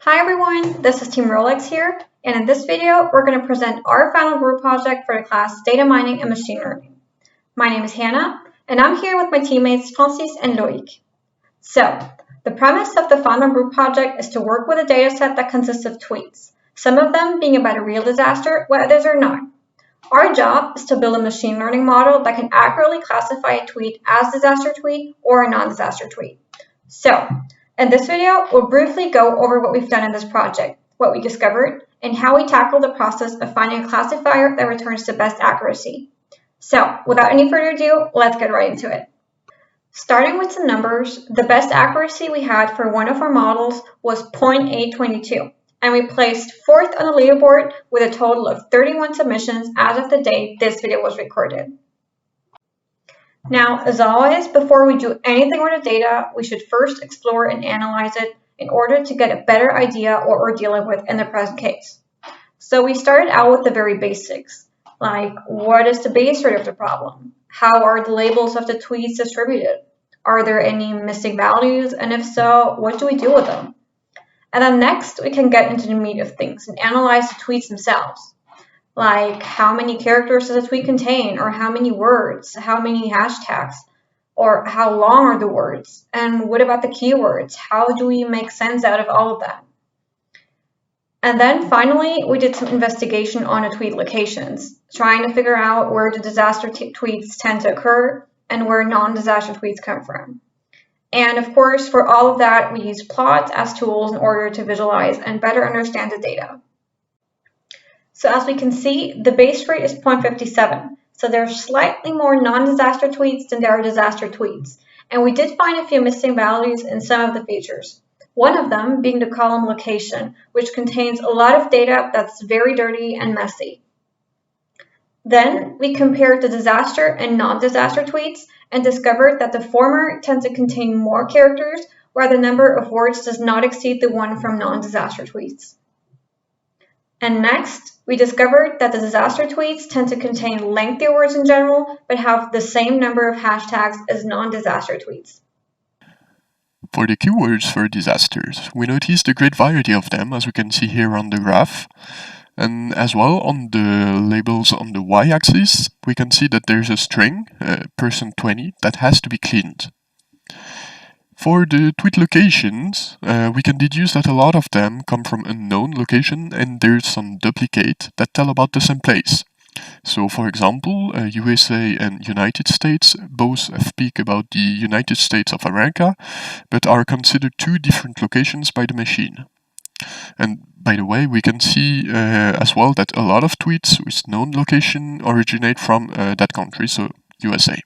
Hi everyone, this is Team Rolex here, and in this video, we're going to present our final group project for the class Data Mining and Machine Learning. My name is Hannah, and I'm here with my teammates Francis and Loic. So, the premise of the final group project is to work with a dataset that consists of tweets, some of them being about a real disaster, while others are not. Our job is to build a machine learning model that can accurately classify a tweet as disaster tweet or a non-disaster tweet. So, in this video, we'll briefly go over what we've done in this project, what we discovered, and how we tackled the process of finding a classifier that returns the best accuracy. So, without any further ado, let's get right into it. Starting with some numbers, the best accuracy we had for one of our models was 0.822, and we placed fourth on the leaderboard with a total of 31 submissions as of the day this video was recorded. Now, as always, before we do anything with the data, we should first explore and analyze it in order to get a better idea what we're dealing with in the present case. So we started out with the very basics, like what is the base rate of the problem? How are the labels of the tweets distributed? Are there any missing values? And if so, what do we do with them? And then next, we can get into the meat of things and analyze the tweets themselves. Like how many characters does a tweet contain, or how many words, how many hashtags, or how long are the words, and what about the keywords? How do we make sense out of all of that? And then finally, we did some investigation on the tweet locations, trying to figure out where the disaster tweets tend to occur and where non-disaster tweets come from. And of course, for all of that, we use plots as tools in order to visualize and better understand the data. So as we can see, the base rate is 0.57. So there are slightly more non-disaster tweets than there are disaster tweets. And we did find a few missing values in some of the features. One of them being the column location, which contains a lot of data that's very dirty and messy. Then we compared the disaster and non-disaster tweets and discovered that the former tend to contain more characters, while the number of words does not exceed the one from non-disaster tweets. And next, we discovered that the disaster tweets tend to contain lengthier words in general, but have the same number of hashtags as non-disaster tweets. For the keywords for disasters, we noticed a great variety of them, as we can see here on the graph. And as well, on the labels on the y-axis, we can see that there's a string, %20, that has to be cleaned. For the tweet locations, we can deduce that a lot of them come from unknown location, and there's some duplicate that tell about the same place. So, for example, USA and United States both speak about the United States of America, but are considered two different locations by the machine. And by the way, we can see as well that a lot of tweets with known location originate from that country, so USA.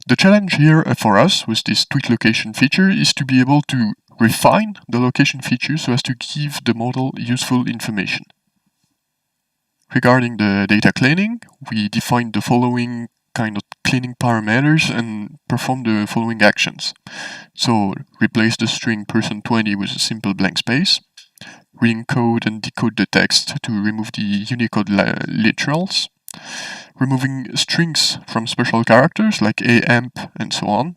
The challenge here for us with this tweet location feature is to be able to refine the location feature so as to give the model useful information. Regarding the data cleaning, we defined the following kind of cleaning parameters and perform the following actions. So, replace the string %20 with a simple blank space, re-encode and decode the text to remove the Unicode literals, removing strings from special characters like amp and so on,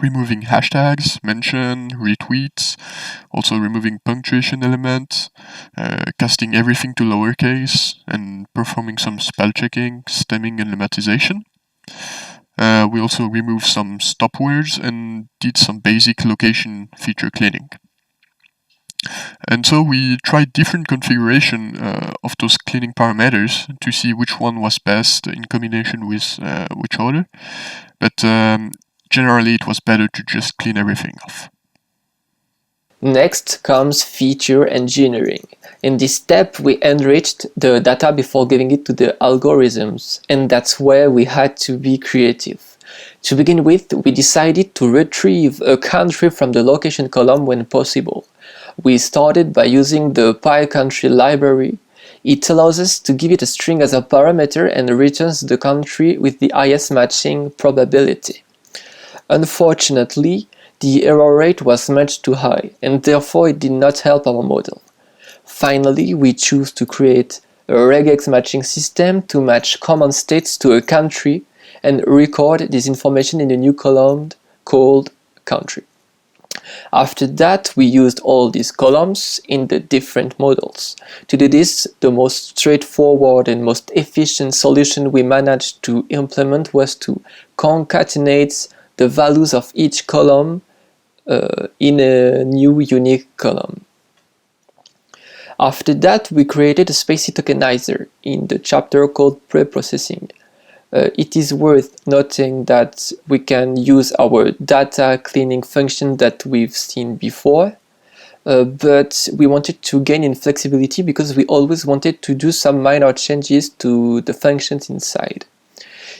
removing hashtags, mention, retweets, also removing punctuation elements, casting everything to lowercase, and performing some spell checking, stemming and lemmatization. We also removed some stop words and did some basic location feature cleaning. And so we tried different configuration of those cleaning parameters to see which one was best in combination with which other, but generally it was better to just clean everything off. Next comes feature engineering. In this step, we enriched the data before giving it to the algorithms, and that's where we had to be creative. To begin with, we decided to retrieve a country from the location column when possible. We started by using the PyCountry library. It allows us to give it a string as a parameter and returns the country with the highest matching probability. Unfortunately, the error rate was much too high, and therefore it did not help our model. Finally, we choose to create a regex matching system to match common states to a country and record this information in a new column called country. After that, we used all these columns in the different models. To do this, the most straightforward and most efficient solution we managed to implement was to concatenate the values of each column in a new unique column. After that, we created a spaCy tokenizer in the chapter called preprocessing. It is worth noting that we can use our data cleaning function that we've seen before, but we wanted to gain in flexibility because we always wanted to do some minor changes to the functions inside.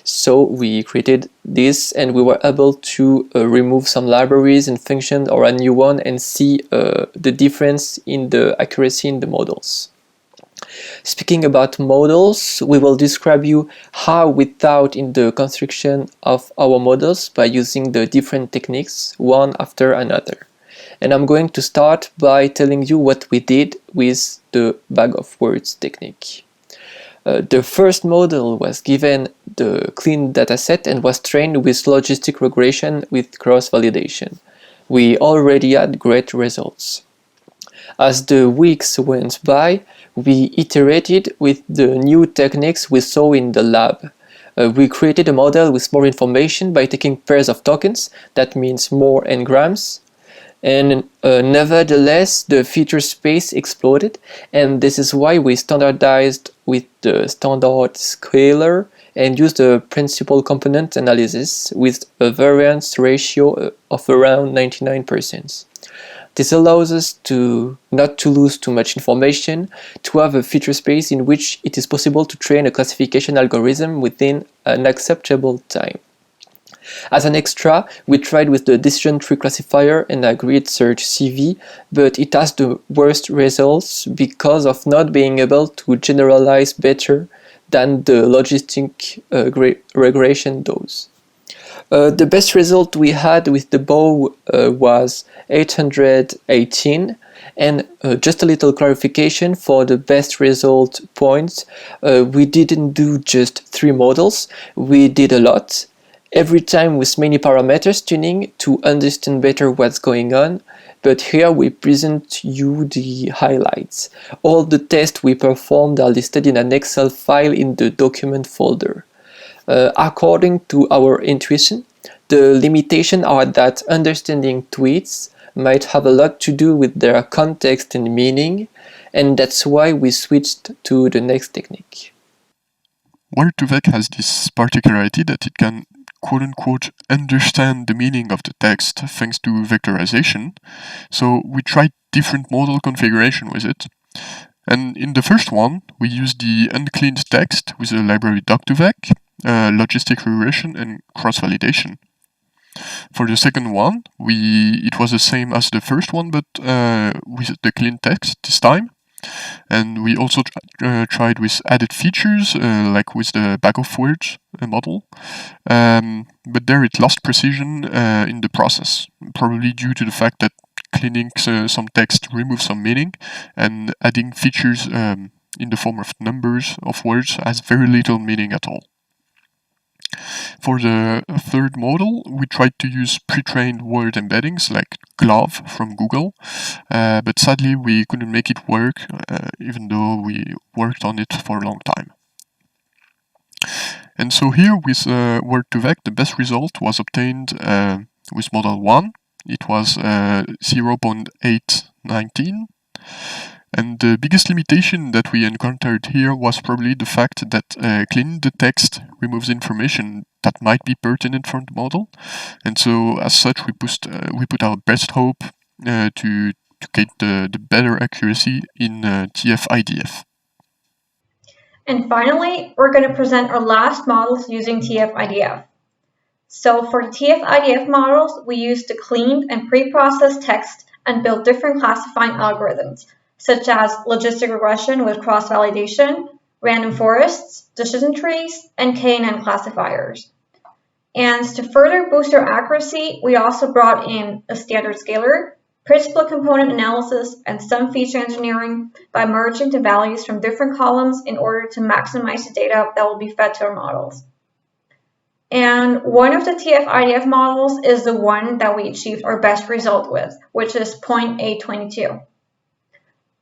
So we created this and we were able to remove some libraries and functions or a new one and see the difference in the accuracy in the models. Speaking about models, we will describe you how we thought in the construction of our models by using the different techniques one after another. And I'm going to start by telling you what we did with the bag of words technique. The first model was given the clean dataset and was trained with logistic regression with cross-validation. We already had great results. As the weeks went by, we iterated with the new techniques we saw in the lab. We created a model with more information by taking pairs of tokens, that means more n-grams, and nevertheless the feature space exploded, and this is why we standardized with the standard scaler and used the principal component analysis with a variance ratio of around 99%. This allows us to not to lose too much information, to have a feature space in which it is possible to train a classification algorithm within an acceptable time. As an extra, we tried with the decision tree classifier and a grid search CV, but it has the worst results because of not being able to generalize better than the logistic regression does. The best result we had with the bow was 818, and just a little clarification for the best result points, we didn't do just 3 models, we did a lot. Every time with many parameters tuning to understand better what's going on, but here we present you the highlights. All the tests we performed are listed in an Excel file in the document folder. According to our intuition, the limitations are that understanding tweets might have a lot to do with their context and meaning, and that's why we switched to the next technique. Word2Vec has this particularity that it can quote-unquote understand the meaning of the text thanks to vectorization, so we tried different model configuration with it. And in the first one, we used the uncleaned text with the library doc2vec, logistic regression and cross-validation. For the second one, it was the same as the first one, but with the clean text this time. And we also tried with added features, like with the bag of words model. But there it lost precision in the process, probably due to the fact that cleaning some text removes some meaning, and adding features in the form of numbers of words has very little meaning at all. For the third model, we tried to use pre-trained word embeddings like glove from Google, but sadly we couldn't make it work, even though we worked on it for a long time. And so here with Word2Vec, the best result was obtained with model 1. It was 0.819. And the biggest limitation that we encountered here was probably the fact that cleaning the text removes information that might be pertinent for the model. And so as such, we put our best hope to get the better accuracy in TF-IDF. And finally, we're going to present our last models using TF-IDF. So for TF-IDF models, we used the cleaned and pre-processed text and built different classifying algorithms, such as logistic regression with cross-validation, random forests, decision trees, and KNN classifiers. And to further boost our accuracy, we also brought in a standard scaler, principal component analysis, and some feature engineering by merging the values from different columns in order to maximize the data that will be fed to our models. And one of the TF-IDF models is the one that we achieved our best result with, which is 0.822.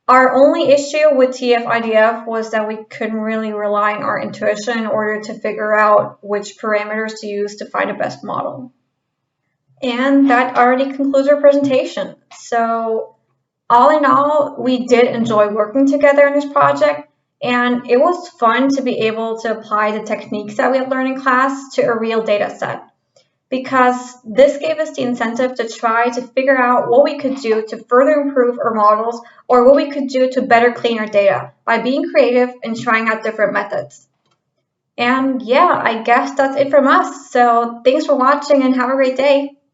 Our only issue with TF-IDF was that we couldn't really rely on our intuition in order to figure out which parameters to use to find the best model. And that already concludes our presentation. So all in all, we did enjoy working together in this project, and it was fun to be able to apply the techniques that we had learned in class to a real data set, because this gave us the incentive to try to figure out what we could do to further improve our models, or what we could do to better clean our data by being creative and trying out different methods. And yeah, I guess that's it from us. So thanks for watching and have a great day.